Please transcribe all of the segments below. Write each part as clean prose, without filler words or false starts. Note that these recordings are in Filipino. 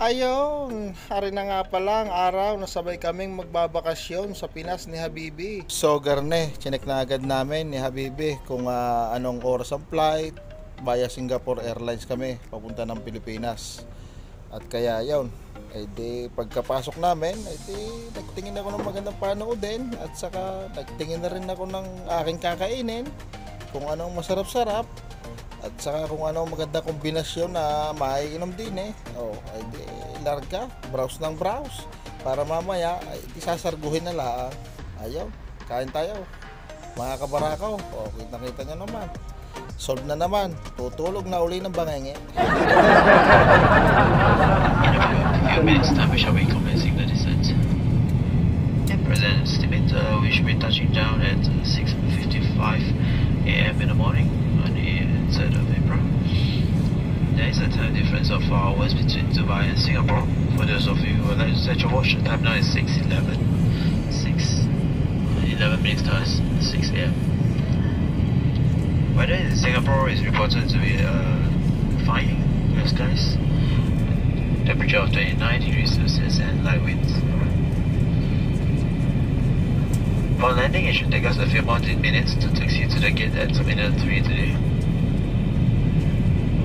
Ayun, hari na nga pala ang araw na sabay kaming magbabakasyon sa Pinas ni Habibi. So garne, chinek na agad namin ni Habibi kung anong oras ang flight. Via Singapore Airlines kami, papunta ng Pilipinas. At kaya yun, di pagkapasok namin, nagtingin ako ng magandang panoodin. At saka nagtingin na rin ako ng aking kakainin, kung anong masarap-sarap. At saka kung ano maganda kombinasyon na maiinom din larga, browse ng browse para mamaya isasarguhin na lang. Ayaw, kain tayo mga kabarakaw. Kita nyo naman, solve na naman, tutulog na uli ng bangenge. In a few minutes time we shall be commencing the descent. Present estimate we should be touching down at 6:55 AM in the morning on the 3rd of April. There is a time difference of 4 hours between Dubai and Singapore. For those of you who would like to set your watch, the time now is 6:11. 11 minutes to 6 AM. Weather in Singapore is reported to be fine, blue skies. Temperature of 29 degrees Celsius and light winds. Upon landing, it should take us a few more minutes to taxi to the gate at Terminal 3 today.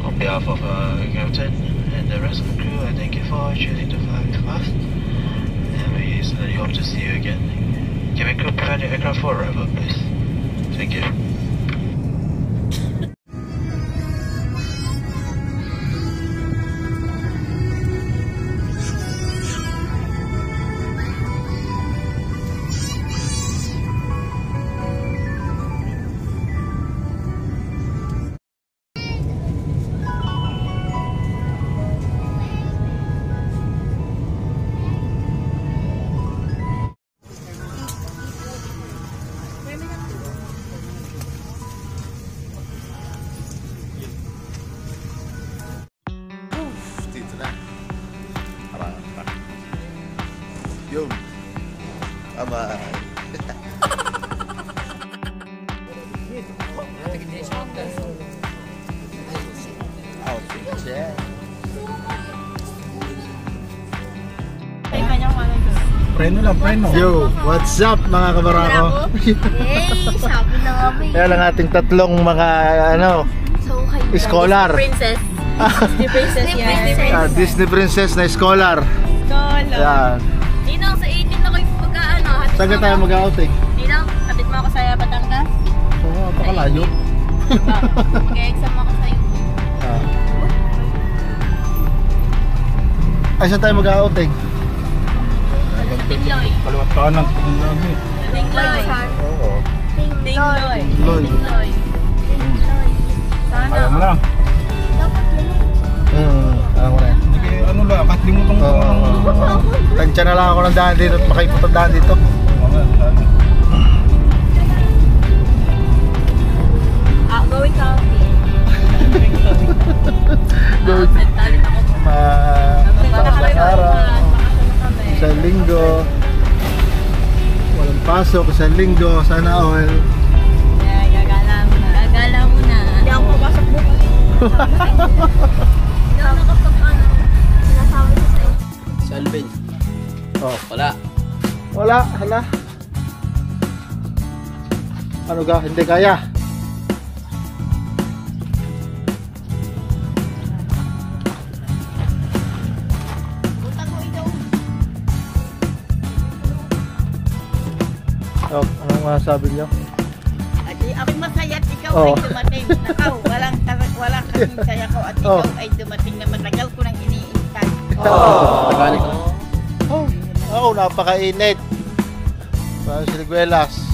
On behalf of Captain and the rest of the crew, I thank you for choosing to fly with us, and we certainly hope to see you again. Cabin crew, prepare the aircraft for arrival, please. Thank you. Yun, bye-bye. Preno lang, preno. Yo, what's up mga kabarako? Hey, sabi na nga ba Kaya lang ating tatlong mga scholar. Princess. Disney princess yan. Disney princess na scholar. Yan. Ninong, sa 18 na kayo mag-ano. Saan ka tayo mag-outing? Ninong, hatid mo ako sa Batangas. Oo, napakalayo. Mag-exam ako sa'yo. Ay, saan tayo mag-outing? Tingloy. Kaliwat kanan, tingin lang eh. Tingloy. Oo. Tingloy. Tingloy. Tingloy. Sana. Ayaw mo lang. Alam ko na yan. Hindi kayo ano lang, katlimutan ko lang. Tansya na lang ako ng daan dito at makaikot ang daan dito. Going county. Going. Sentalit ako. Araw. Isang linggo. Walang pasok, isang linggo. Sana all. Gagala mo na. Gagala mo na. Hindi ako mapasok bukas. Hindi ako nakapag-ano. Sinasabi ko sa'yo. Salvin. Oh. Wala. Wala, hala. Ano ga? Hindi kaya. Oh, anong masasabi niyo? Adi, ako'y masaya at ikaw Oh. ay dumating. Nakaw, walang kasing saya ko at ikaw ay dumating na matagal ko nang iniintay. Nagalit ako. Oh, napakainit. Parang siliguelas.